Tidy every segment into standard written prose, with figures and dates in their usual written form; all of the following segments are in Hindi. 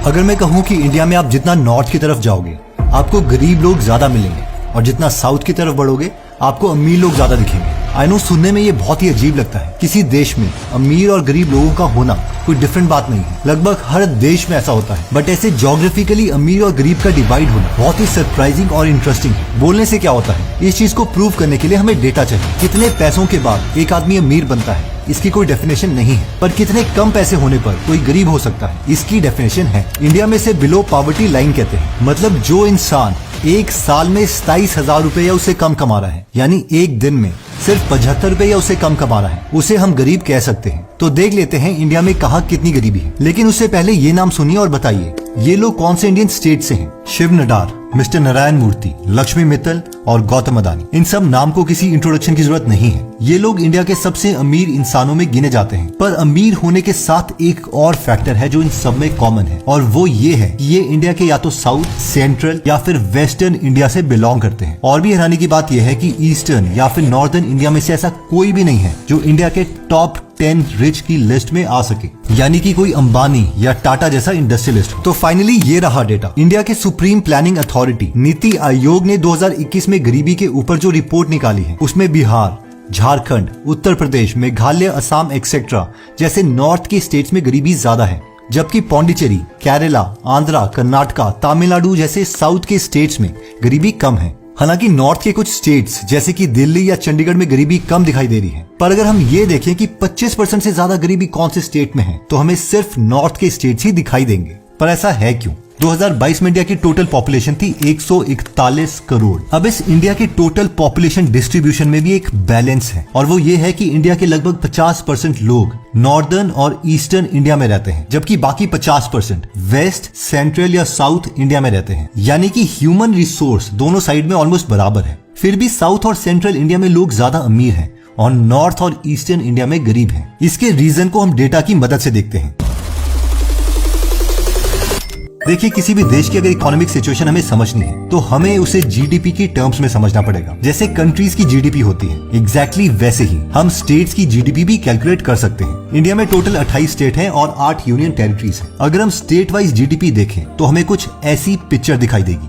अगर मैं कहूँ कि इंडिया में आप जितना नॉर्थ की तरफ जाओगे आपको गरीब लोग ज्यादा मिलेंगे और जितना साउथ की तरफ बढ़ोगे आपको अमीर लोग ज्यादा दिखेंगे। आई नो सुनने में ये बहुत ही अजीब लगता है। किसी देश में अमीर और गरीब लोगों का होना कोई डिफरेंट बात नहीं है, लगभग हर देश में ऐसा होता है। बट ऐसे ज्योग्राफिकली अमीर और गरीब का डिवाइड होना बहुत ही सरप्राइजिंग और इंटरेस्टिंग है। बोलने से क्या होता है, इस चीज को प्रूव करने के लिए हमें डेटा चाहिए। कितने पैसों के बाद एक आदमी अमीर बनता है इसकी कोई डेफिनेशन नहीं है, पर कितने कम पैसे होने पर कोई गरीब हो सकता है इसकी डेफिनेशन है। इंडिया में से बिलो पॉवर्टी लाइन कहते हैं, मतलब जो इंसान एक साल में 27,000 रुपए या उससे कम कमा रहा है, यानी एक दिन में सिर्फ 75 रुपए या उससे कम कमा रहा है, उसे हम गरीब कह सकते हैं। तो देख लेते हैं इंडिया में कहाँ कितनी गरीबी है। लेकिन उससे पहले ये नाम सुनिए और बताइए ये लोग कौन से इंडियन स्टेट से हैं। शिव नडार, मिस्टर नारायण मूर्ति, लक्ष्मी मित्तल और गौतम अदानी, इन सब नाम को किसी इंट्रोडक्शन की जरूरत नहीं है। ये लोग इंडिया के सबसे अमीर इंसानों में गिने जाते हैं। पर अमीर होने के साथ एक और फैक्टर है जो इन सब में कॉमन है, और वो ये है कि ये इंडिया के या तो साउथ, सेंट्रल या फिर वेस्टर्न इंडिया से बिलोंग करते हैं। और भी हैरानी की बात यह है कि ईस्टर्न या फिर नॉर्दर्न इंडिया में से ऐसा कोई भी नहीं है जो इंडिया के टॉप 10 रिच की लिस्ट में आ सके, यानी कि कोई अंबानी या टाटा जैसा इंडस्ट्रियलिस्ट हो। तो फाइनली ये रहा डेटा। इंडिया के supreme planning authority NITI Aayog ने 2021 में गरीबी के ऊपर जो रिपोर्ट निकाली है उसमें बिहार, झारखंड, उत्तर प्रदेश, मेघालय, असम एक्सेट्रा जैसे नॉर्थ की स्टेट्स में गरीबी ज्यादा है, जबकि पौंडीचेरी, केरला, आंध्रा, कर्नाटका, तमिलनाडु जैसे साउथ के स्टेट्स में गरीबी कम है। हालांकि नॉर्थ के कुछ स्टेट्स जैसे कि दिल्ली या चंडीगढ़ में गरीबी कम दिखाई दे रही है। पर अगर हम ये देखें कि 25% से ज्यादा गरीबी कौन से स्टेट में है तो हमें सिर्फ नॉर्थ के स्टेट्स ही दिखाई देंगे। पर ऐसा है क्यों? 2022 में इंडिया की टोटल पॉपुलेशन थी 141 करोड़। अब इस इंडिया की टोटल पॉपुलेशन डिस्ट्रीब्यूशन में भी एक बैलेंस है, और वो ये है कि इंडिया के लगभग 50% लोग नॉर्दर्न और ईस्टर्न इंडिया में रहते हैं, जबकि बाकी 50% वेस्ट, सेंट्रल या साउथ इंडिया में रहते हैं। यानी कि ह्यूमन रिसोर्स दोनों साइड में ऑलमोस्ट बराबर है। फिर भी साउथ और सेंट्रल इंडिया में लोग ज्यादा अमीर हैं और नॉर्थ और ईस्टर्न इंडिया में गरीब हैं। इसके रीजन को हम डेटा की मदद से देखते हैं। देखिए, किसी भी देश की अगर इकोनॉमिक सिचुएशन हमें समझनी है तो हमें उसे जीडीपी की टर्म्स में समझना पड़ेगा। जैसे कंट्रीज की जीडीपी होती है, एग्जैक्टली वैसे ही हम स्टेट्स की जीडीपी भी कैलकुलेट कर सकते हैं। इंडिया में टोटल 28 स्टेट हैं और 8 यूनियन टेरिटरीज हैं। अगर हम स्टेट वाइज जीडीपी देखें तो हमें कुछ ऐसी पिक्चर दिखाई देगी।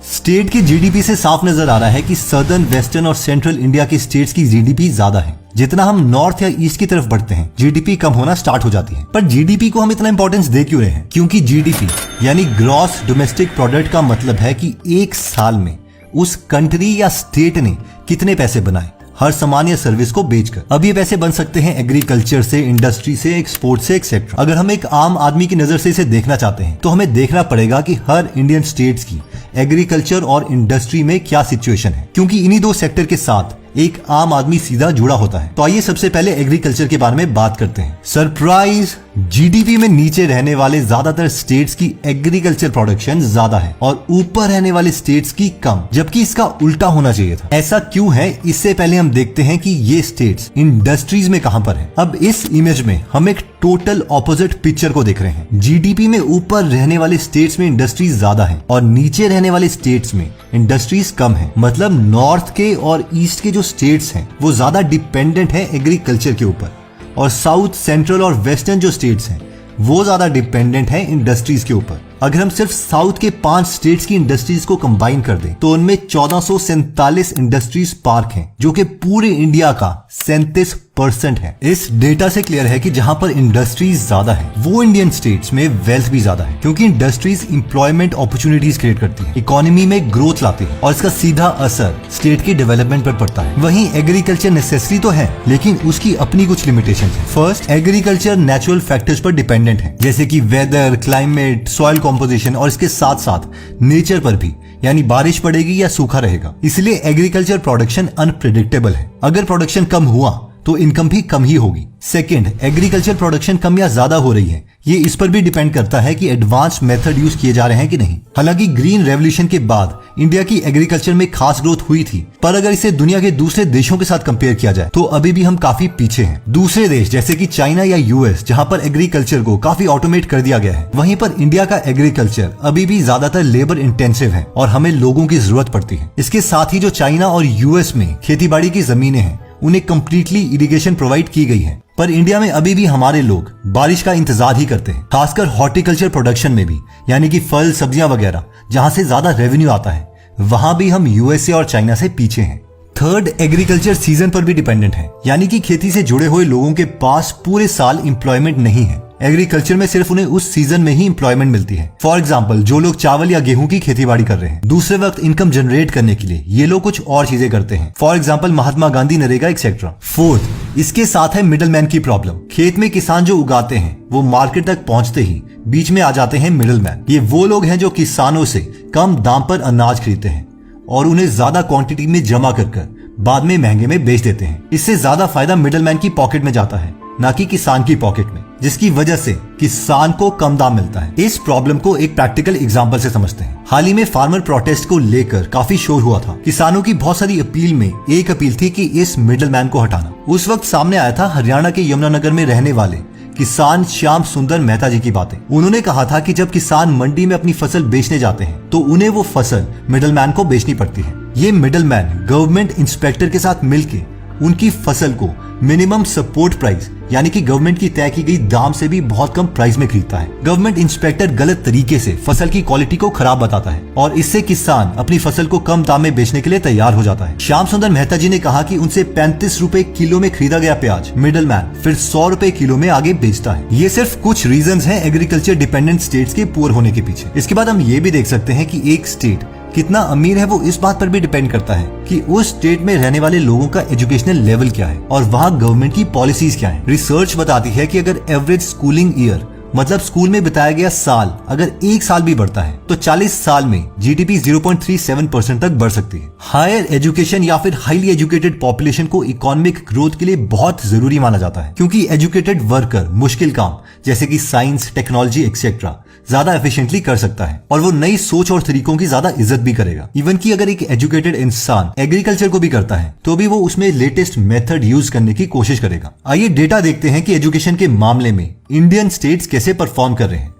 स्टेट की जीडीपी से साफ नजर आ रहा है कि सदर्न, वेस्टर्न और सेंट्रल इंडिया की स्टेट्स की जीडीपी ज्यादा है। जितना हम नॉर्थ या ईस्ट की तरफ बढ़ते हैं जीडीपी कम होना स्टार्ट हो जाती है। पर जीडीपी को हम इतना इंपॉर्टेंस दे क्यों रहे हैं? क्योंकि जीडीपी यानी ग्रॉस डोमेस्टिक प्रोडक्ट का मतलब है कि एक साल में उस कंट्री या स्टेट ने कितने पैसे बनाए हर सामान या सर्विस को बेचकर। अब ये पैसे बन सकते हैं एग्रीकल्चर से, इंडस्ट्री से, एक्सपोर्ट से, एक्सेट्रा। अगर हम एक आम आदमी की नजर से इसे देखना चाहते हैं तो हमें देखना पड़ेगा कि हर इंडियन स्टेट्स की एग्रीकल्चर और इंडस्ट्री में क्या सिचुएशन है, क्योंकि इन्हीं दो सेक्टर के साथ एक आम आदमी सीधा जुड़ा होता है। तो आइए सबसे पहले एग्रीकल्चर के बारे में बात करते हैं। सरप्राइज, जीडीपी में नीचे रहने वाले ज्यादातर स्टेट्स की एग्रीकल्चर प्रोडक्शन ज्यादा है और ऊपर रहने वाले स्टेट्स की कम, जबकि इसका उल्टा होना चाहिए था। ऐसा क्यों है, इससे पहले हम देखते हैं कि ये स्टेट्स इंडस्ट्रीज में कहां पर है। अब इस इमेज में हम एक टोटल ऑपोजिट पिक्चर को देख रहे हैं। जीडीपी में ऊपर रहने वाले स्टेट्स में इंडस्ट्रीज ज्यादा है और नीचे रहने वाले स्टेट्स में इंडस्ट्रीज कम है। मतलब नॉर्थ के और ईस्ट के जो स्टेट्स हैं वो ज्यादा डिपेंडेंट है एग्रीकल्चर के ऊपर, और साउथ, सेंट्रल और वेस्टर्न जो स्टेट्स हैं वो ज्यादा डिपेंडेंट है इंडस्ट्रीज के ऊपर। अगर हम सिर्फ साउथ के 5 स्टेट्स की इंडस्ट्रीज को कंबाइन कर दें तो उनमें 1447 इंडस्ट्रीज पार्क हैं, जो कि पूरे इंडिया का 37% है। इस डेटा से क्लियर है कि जहां पर इंडस्ट्रीज ज्यादा है वो इंडियन स्टेट्स में वेल्थ भी ज्यादा है, क्योंकि इंडस्ट्रीज एम्प्लॉयमेंट अपॉर्चुनिटीज क्रिएट करती है, इकोनॉमी में ग्रोथ लाती है और इसका सीधा असर स्टेट की डेवलपमेंट पर पड़ता है। वहीं एग्रीकल्चर नेसेसरी तो है लेकिन उसकी अपनी कुछ लिमिटेशन है। फर्स्ट, एग्रीकल्चर नेचुरल फैक्टर्स पर डिपेंडेंट है, जैसे कि वेदर, क्लाइमेट, सॉइल कंपोजिशन और इसके साथ साथ नेचर पर भी, यानी बारिश पड़ेगी या सूखा रहेगा। इसलिए एग्रीकल्चर प्रोडक्शन अनप्रेडिक्टेबल है। अगर प्रोडक्शन कम हुआ तो इनकम भी कम ही होगी। सेकंड, एग्रीकल्चर प्रोडक्शन कम या ज्यादा हो रही है, ये इस पर भी डिपेंड करता है कि एडवांस मेथड यूज किए जा रहे हैं कि नहीं। हालांकि ग्रीन रेवोल्यूशन के बाद इंडिया की एग्रीकल्चर में खास ग्रोथ हुई थी, पर अगर इसे दुनिया के दूसरे देशों के साथ कंपेयर किया जाए तो अभी भी हम काफी पीछे हैं। दूसरे देश जैसे कि चाइना या यूएस, जहां पर एग्रीकल्चर को काफी ऑटोमेट कर दिया गया है, वहीं पर इंडिया का एग्रीकल्चर अभी भी ज्यादातर लेबर इंटेंसिव है और हमें लोगों की जरूरत पड़ती है। इसके साथ ही जो चाइना और यूएस में खेती बाड़ी की जमीनें हैं उन्हें कंप्लीटली इरिगेशन प्रोवाइड की गई है, पर इंडिया में अभी भी हमारे लोग बारिश का इंतजार ही करते हैं, खासकर हॉर्टिकल्चर प्रोडक्शन में भी, यानी कि फल सब्जियां वगैरह जहां से ज्यादा रेवेन्यू आता है, वहां भी हम यूएसए और चाइना से पीछे हैं। थर्ड, एग्रीकल्चर सीजन पर भी डिपेंडेंट है, यानी कि खेती से जुड़े हुए लोगों के पास पूरे साल एम्प्लॉयमेंट नहीं है। एग्रीकल्चर में सिर्फ उन्हें उस सीजन में ही एम्प्लॉयमेंट मिलती है। फॉर एग्जाम्पल, जो लोग चावल या गेहूं की खेती बाड़ी कर रहे हैं, दूसरे वक्त इनकम जनरेट करने के लिए ये लोग कुछ और चीजें करते हैं। For example, Mahatma Gandhi, NREGA etcetera. Fourth, इसके साथ है मिडलमैन की प्रॉब्लम। खेत में किसान जो उगाते हैं वो मार्केट तक पहुंचते ही बीच में आ जाते हैं मिडलमैन। ये वो लोग हैं जो किसानों से कम दाम पर अनाज खरीदते हैं और उन्हें ज्यादा क्वांटिटी में जमा कर बाद में महंगे में बेच देते हैं। इससे ज्यादा फायदा मिडलमैन की पॉकेट में जाता है, ना कि किसान की पॉकेट में, जिसकी वजह से किसान को कम दाम मिलता है। इस प्रॉब्लम को एक प्रैक्टिकल एग्जांपल से समझते हैं। हाल ही में फार्मर प्रोटेस्ट को लेकर काफी शोर हुआ था। किसानों की बहुत सारी अपील में एक अपील थी कि इस मिडलमैन को हटाना। उस वक्त सामने आया था हरियाणा के यमुनानगर में रहने वाले किसान श्याम सुंदर मेहता जी की बातें। उन्होंने कहा था कि जब किसान मंडी में अपनी फसल बेचने जाते हैं तो उन्हें वो फसल मिडलमैन को बेचनी पड़ती है। ये मिडलमैन गवर्नमेंट इंस्पेक्टर के साथ मिलकर उनकी फसल को मिनिमम सपोर्ट प्राइस, यानी कि गवर्नमेंट की तय की गई दाम से भी बहुत कम प्राइस में खरीदता है। गवर्नमेंट इंस्पेक्टर गलत तरीके से फसल की क्वालिटी को खराब बताता है और इससे किसान अपनी फसल को कम दाम में बेचने के लिए तैयार हो जाता है। श्याम सुंदर मेहता जी ने कहा कि उनसे 35 रुपए किलो में खरीदा गया प्याज मिडलमैन फिर 100 रुपए किलो में आगे बेचता है। ये सिर्फ कुछ रीजंस हैं एग्रीकल्चर डिपेंडेंट स्टेट्स के पुअर होने के पीछे। इसके बाद हम ये भी देख सकते हैं कि एक स्टेट कितना अमीर है वो इस बात पर भी डिपेंड करता है कि उस स्टेट में रहने वाले लोगों का एजुकेशनल लेवल क्या है और वहाँ गवर्नमेंट की पॉलिसीज क्या है। रिसर्च बताती है कि अगर एवरेज स्कूलिंग ईयर, मतलब स्कूल में बिताया गया साल, अगर एक साल भी बढ़ता है तो 40 साल में जीडीपी 0.37% तक बढ़ सकती है। हायर एजुकेशन या फिर हाईली एजुकेटेड पॉपुलेशन को इकोनॉमिक ग्रोथ के लिए बहुत जरूरी माना जाता है, क्योंकि एजुकेटेड वर्कर मुश्किल काम जैसे कि साइंस, टेक्नोलॉजी एक्सेट्रा ज्यादा एफिशिएंटली कर सकता है और वो नई सोच और तरीकों की ज्यादा इज्जत भी करेगा। इवन कि अगर एक एजुकेटेड इंसान एग्रीकल्चर को भी करता है तो भी वो उसमें लेटेस्ट मेथड यूज करने की कोशिश करेगा। आइए डेटा देखते हैं कि एजुकेशन के मामले में इंडियन स्टेट्स कैसे परफॉर्म कर रहे हैं।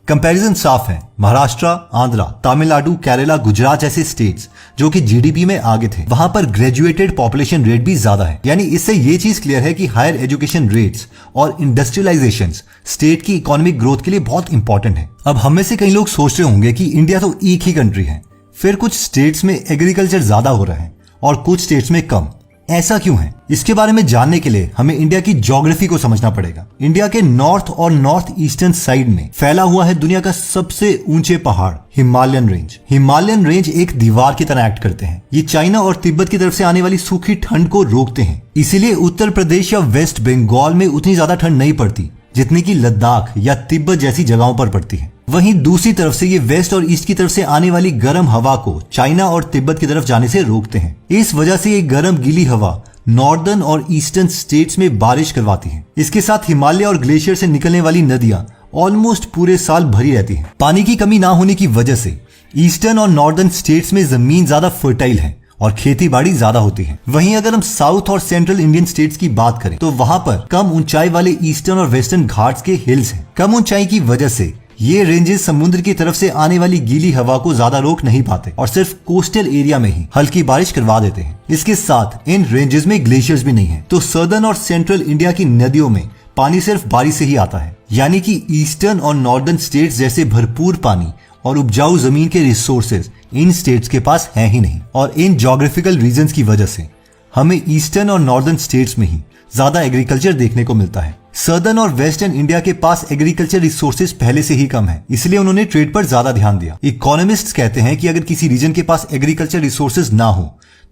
कंपैरिजन साफ है। महाराष्ट्र, आंध्रा, तमिलनाडु, केरला, गुजरात जैसे स्टेट्स जो कि जीडीपी में आगे थे, वहां पर ग्रेजुएटेड पॉपुलेशन रेट भी ज्यादा है। यानी इससे ये चीज क्लियर है कि हायर एजुकेशन रेट्स और इंडस्ट्रियलाइजेशन स्टेट की इकोनॉमिक ग्रोथ के लिए बहुत इंपॉर्टेंट है। अब हम में से कई लोग सोच रहे होंगे कि इंडिया तो एक ही कंट्री है, फिर कुछ स्टेट्स में एग्रीकल्चर ज्यादा हो रहा है और कुछ स्टेट्स में कम। ऐसा क्यों है? इसके बारे में जानने के लिए हमें इंडिया की ज्योग्राफी को समझना पड़ेगा। इंडिया के नॉर्थ और नॉर्थ ईस्टर्न साइड में फैला हुआ है दुनिया का सबसे ऊंचे पहाड़ हिमालयन रेंज। हिमालयन रेंज एक दीवार की तरह एक्ट करते हैं। ये चाइना और तिब्बत की तरफ से आने वाली सूखी ठंड को रोकते हैं। इसीलिए उत्तर प्रदेश या वेस्ट बंगाल में उतनी ज्यादा ठंड नहीं पड़ती जितनी की लद्दाख या तिब्बत जैसी जगहों पर पड़ती है। वहीं दूसरी तरफ से ये वेस्ट और ईस्ट की तरफ से आने वाली गर्म हवा को चाइना और तिब्बत की तरफ जाने से रोकते हैं। इस वजह से ये गर्म गीली हवा नॉर्दर्न और ईस्टर्न स्टेट्स में बारिश करवाती है। इसके साथ हिमालय और ग्लेशियर से निकलने वाली नदियां ऑलमोस्ट पूरे साल भरी रहती हैं। पानी की कमी ना होने की वजह से ईस्टर्न और नॉर्दर्न स्टेट्स में जमीन ज्यादा फर्टाइल है और खेती बाड़ी ज्यादा होती है। वहीं अगर हम साउथ और सेंट्रल इंडियन स्टेट्स की बात करें तो वहां पर कम ऊंचाई वाले ईस्टर्न और वेस्टर्न घाट्स के हिल्स हैं। कम ऊंचाई की वजह से ये रेंजेस समुद्र की तरफ से आने वाली गीली हवा को ज्यादा रोक नहीं पाते और सिर्फ कोस्टल एरिया में ही हल्की बारिश करवा देते हैं। इसके साथ इन रेंजेस में ग्लेशियर्स भी नहीं है, तो सदर्न और सेंट्रल इंडिया की नदियों में पानी सिर्फ बारिश से ही आता है। यानी कि ईस्टर्न और नॉर्दर्न स्टेट्स जैसे भरपूर पानी और उपजाऊ जमीन के रिसोर्सेज इन स्टेट्स के पास है ही नहीं। और इन ज्योग्राफिकल रीजंस की वजह से हमें ईस्टर्न और नॉर्दर्न स्टेट्स में ही ज्यादा एग्रीकल्चर देखने को मिलता है। सदर्न और वेस्टर्न इंडिया के पास एग्रीकल्चर रिसोर्सेज पहले से ही कम है, इसलिए उन्होंने ट्रेड पर ज्यादा ध्यान दिया। इकोनॉमिस्ट्स कहते हैं कि अगर किसी रीजन के पास एग्रीकल्चर रिसोर्सेज ना हो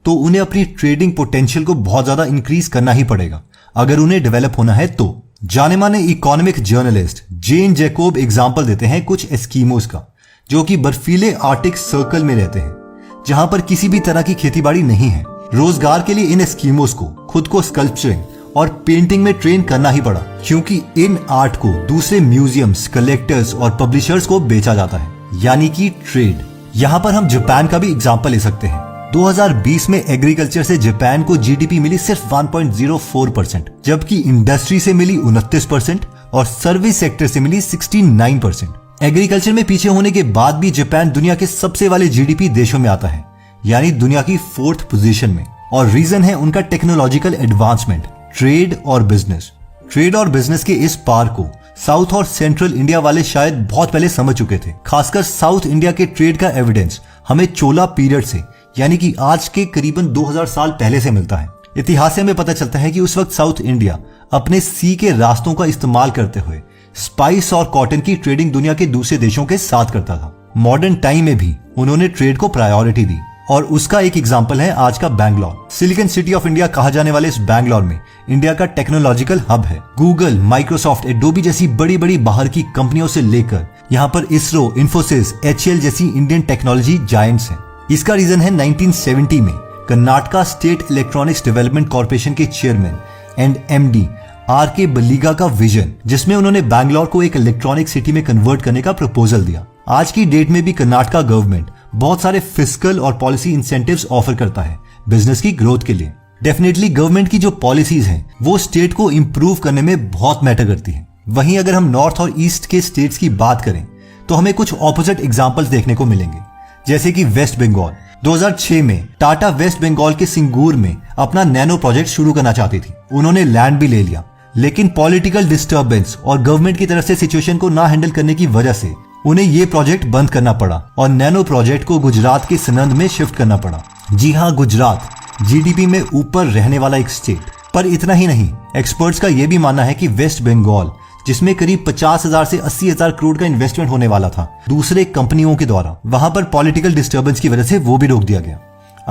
तो उन्हें अपनी ट्रेडिंग पोटेंशियल को बहुत ज्यादा इंक्रीज करना ही पड़ेगा अगर उन्हें डेवलप होना है तो। जाने माने इकोनॉमिक जर्नलिस्ट जेन जैकोब एग्जाम्पल देते हैं कुछ एस्कीमोस का, जो कि बर्फीले आर्टिक सर्कल में रहते हैं जहां पर किसी भी तरह की खेतीबाड़ी नहीं है। रोजगार के लिए इन एस्कीमोस को खुद को स्कल्पचरिंग और पेंटिंग में ट्रेन करना ही पड़ा, क्योंकि इन आर्ट को दूसरे म्यूजियम्स, कलेक्टर्स और पब्लिशर्स को बेचा जाता है, यानी कि ट्रेड। यहाँ पर हम जापान का भी एग्जाम्पल ले सकते हैं। 2020 में एग्रीकल्चर से जापान को जीडीपी मिली सिर्फ 1.04%, जबकि इंडस्ट्री से मिली 29% और सर्विस सेक्टर से मिली 69%। एग्रीकल्चर में पीछे होने के बाद भी जापान दुनिया के सबसे वाले जीडीपी देशों में आता है, यानी दुनिया की 4th पोजीशन में। और रीजन है उनका टेक्नोलॉजिकल एडवांसमेंट, ट्रेड और बिजनेस। ट्रेड और बिजनेस के इस पार को साउथ और सेंट्रल इंडिया वाले शायद बहुत पहले समझ चुके थे। खासकर साउथ इंडिया के ट्रेड का एविडेंस हमें चोला पीरियड से, यानी कि आज के करीबन 2000 साल पहले से मिलता है। इतिहास से हमें पता चलता है कि उस वक्त साउथ इंडिया अपने सी के रास्तों का इस्तेमाल करते हुए स्पाइस और कॉटन की ट्रेडिंग दुनिया के दूसरे देशों के साथ करता था। मॉडर्न टाइम में भी उन्होंने ट्रेड को प्रायोरिटी दी और उसका एक एग्जाम्पल है आज का Bangalore. Silicon city of India कहा जाने वाले इस बैंगलोर में इंडिया का टेक्नोलॉजिकल हब है। गूगल, माइक्रोसॉफ्ट, एडोबी जैसी बड़ी बड़ी बाहर की कंपनियों से लेकर यहाँ पर इसरो, इन्फोसिस, HCL जैसी इंडियन टेक्नोलॉजी जायंट्स हैं। इसका रीजन है 1970 में Karnataka state electronics development corporation के चेयरमैन एंड MD RK बलीगा का विजन, जिसमें उन्होंने बैंगलोर को एक इलेक्ट्रॉनिक सिटी में कन्वर्ट करने का प्रपोजल दिया। आज की डेट में भी कर्नाटका गवर्नमेंट बहुत सारे फिस्कल और पॉलिसी इंसेंटिव्स ऑफर करता है बिजनेस की ग्रोथ के लिए। डेफिनेटली गवर्नमेंट की जो पॉलिसीज हैं वो स्टेट को इंप्रूव करने में बहुत मैटर करती हैं। वहीं अगर हम नॉर्थ और ईस्ट के स्टेट्स की बात करें तो हमें कुछ ऑपोजिट एग्जांपल्स देखने को मिलेंगे, जैसे कि वेस्ट बंगाल। 2006 में टाटा वेस्ट बंगाल के सिंगूर में अपना नैनो प्रोजेक्ट शुरू करना चाहती थी। उन्होंने लैंड भी ले लिया, लेकिन पॉलिटिकल डिस्टर्बेंस और गवर्नमेंट की तरफ से सिचुएशन को ना हैंडल करने की वजह से उन्हें ये प्रोजेक्ट बंद करना पड़ा और नैनो प्रोजेक्ट को गुजरात के सनंद में शिफ्ट करना पड़ा। जी हाँ, गुजरात GDP में ऊपर रहने वाला एक स्टेट। पर इतना ही नहीं, एक्सपर्ट्स का यह भी मानना है कि वेस्ट बंगाल, जिसमें करीब 50,000 से 80,000 करोड़ का इन्वेस्टमेंट होने वाला था दूसरे कंपनियों के द्वारा, वहां पर पॉलिटिकल डिस्टर्बेंस की वजह से वो भी रोक दिया गया।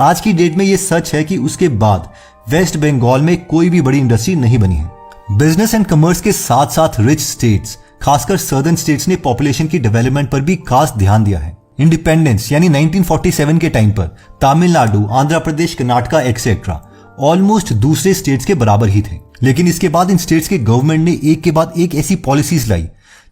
आज की डेट में ये सच है कि उसके बाद वेस्ट बंगाल में कोई भी बड़ी इंडस्ट्री नहीं बनी है। बिजनेस एंड कमर्स के साथ साथ रिच स्टेट्स, खासकर सदर्न स्टेट्स ने पॉपुलेशन की डेवलपमेंट पर भी खास ध्यान दिया है। इंडिपेंडेंस यानी 1947 के टाइम पर तमिलनाडु, आंध्र प्रदेश, कर्नाटका एक्सेट्रा ऑलमोस्ट दूसरे स्टेट्स के बराबर ही थे। लेकिन इसके बाद इन स्टेट्स के गवर्नमेंट ने एक के बाद एक ऐसी पॉलिसीज लाई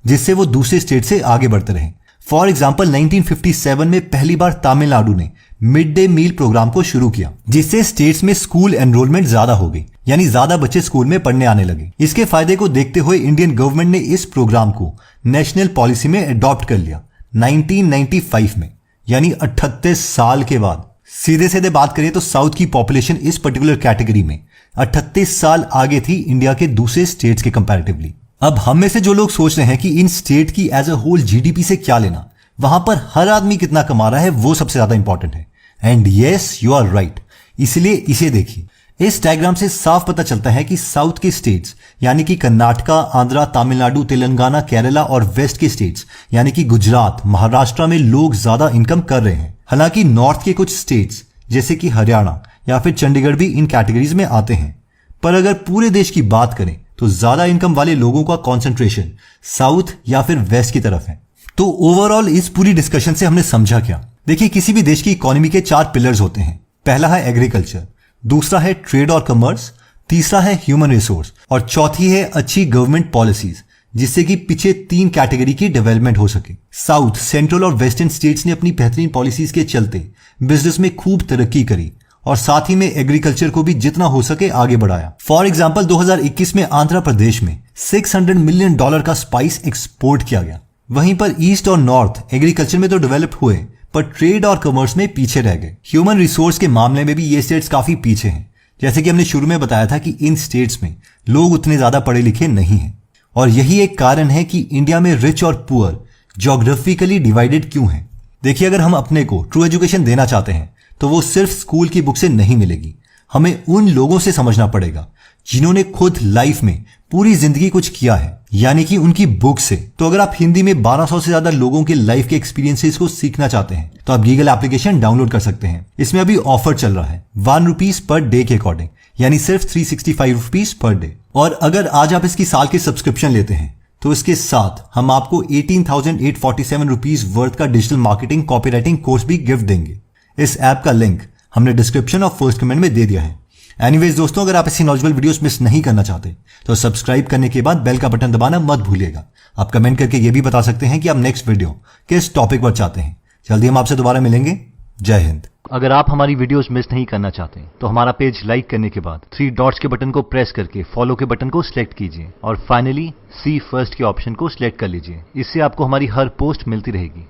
जिससे वो दूसरे स्टेट से आगे बढ़ते रहे। फॉर एग्जाम्पल 1957 में पहली बार तमिलनाडु ने मिड डे मील प्रोग्राम को शुरू किया, जिससे स्टेट्स में स्कूल एनरोलमेंट ज्यादा हो गई, यानी ज्यादा बच्चे स्कूल में पढ़ने आने लगे। इसके फायदे को देखते हुए इंडियन गवर्नमेंट ने इस प्रोग्राम को नेशनल पॉलिसी में अडॉप्ट कर लिया 1995 में, यानी 38 साल के बाद। सीधे सीधे बात करें तो साउथ की पॉपुलेशन इस पर्टिकुलर कैटेगरी में 38 साल आगे थी इंडिया के दूसरे स्टेट्स के कंपैरेटिवली। अब हम में से जो लोग सोच रहे हैं कि इन स्टेट की एज अ होल GDP से क्या लेना, वहां पर हर आदमी कितना कमा रहा है वो सबसे ज्यादा इंपॉर्टेंट है। And yes, you are right. इसलिए इसे देखिए। इस डायग्राम से साफ पता चलता है कि साउथ के स्टेट्स यानी कि कर्नाटका, आंध्रा, तमिलनाडु, तेलंगाना, केरला और वेस्ट के स्टेट्स यानी कि गुजरात, महाराष्ट्र में लोग ज्यादा इनकम कर रहे हैं। हालांकि नॉर्थ के कुछ स्टेट्स जैसे कि हरियाणा या फिर चंडीगढ़ भी इन कैटेगरीज में आते हैं। पर अगर पूरे देश की बात करें तो ज्यादा इनकम वाले लोगों का कॉन्सेंट्रेशन साउथ या फिर वेस्ट की तरफ है। तो ओवरऑल इस पूरी डिस्कशन से हमने समझा क्या? देखिए, किसी भी देश की इकोनॉमी के 4 पिलर्स होते हैं। पहला है एग्रीकल्चर, दूसरा है ट्रेड और कमर्स, तीसरा है ह्यूमन रिसोर्स और चौथी है अच्छी गवर्नमेंट पॉलिसीज, जिससे कि पीछे 3 कैटेगरी की डेवलपमेंट हो सके। साउथ, सेंट्रल और वेस्टर्न स्टेट्स ने अपनी बेहतरीन पॉलिसीज के चलते बिजनेस में खूब तरक्की करी और साथ ही में एग्रीकल्चर को भी जितना हो सके आगे बढ़ाया। फॉर एग्जाम्पल 2021 में आंध्र प्रदेश में $600 मिलियन का स्पाइस एक्सपोर्ट किया गया। वहीं पर ईस्ट और नॉर्थ एग्रीकल्चर में तो डेवलप हुए, पर ट्रेड और कमर्स में पीछे रह गए। ह्यूमन रिसोर्स के मामले में भी ये स्टेट्स काफी पीछे हैं। जैसे कि हमने शुरू में बताया था कि इन स्टेट्स में लोग उतने ज्यादा पढ़े लिखे नहीं हैं और यही एक कारण है कि इंडिया में रिच और पुअर ज्योग्राफिकली डिवाइडेड क्यों है। देखिए, अगर हम अपने को ट्रू एजुकेशन देना चाहते हैं तो वो सिर्फ स्कूल की बुक से नहीं मिलेगी। हमें उन लोगों से समझना पड़ेगा जिन्होंने खुद लाइफ में पूरी जिंदगी कुछ किया है, यानी कि उनकी बुक से। तो अगर आप हिंदी में 1200 से ज्यादा लोगों के लाइफ के एक्सपीरियंसेस को सीखना चाहते हैं तो आप गूगल एप्लीकेशन डाउनलोड कर सकते हैं। इसमें अभी ऑफर चल रहा है ₹1 पर डे के अकॉर्डिंग, यानी सिर्फ ₹365 पर डे। और अगर आज आप इसकी साल की सब्सक्रिप्शन लेते हैं तो इसके साथ हम आपको ₹18,847 वर्थ का डिजिटल मार्केटिंग कॉपीराइटिंग कोर्स भी गिफ्ट देंगे। इस ऐप का लिंक हमने डिस्क्रिप्शन और फर्स्ट कमेंट में दे दिया है। एनीवेज दोस्तों, अगर आप ऐसी नॉलेजेबल वीडियोस मिस नहीं करना चाहते तो सब्सक्राइब करने के बाद बेल का बटन दबाना मत भूलिएगा। आप कमेंट करके ये भी बता सकते हैं कि आप नेक्स्ट वीडियो किस टॉपिक पर चाहते हैं। जल्दी हम आपसे दोबारा मिलेंगे। जय हिंद। अगर आप हमारी वीडियोस मिस नहीं करना चाहते तो हमारा पेज लाइक करने के बाद 3 डॉट्स के बटन को प्रेस करके फॉलो के बटन को सिलेक्ट कीजिए और फाइनली सी फर्स्ट के ऑप्शन को सिलेक्ट कर लीजिए। इससे आपको हमारी हर पोस्ट मिलती रहेगी।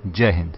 जय हिंद।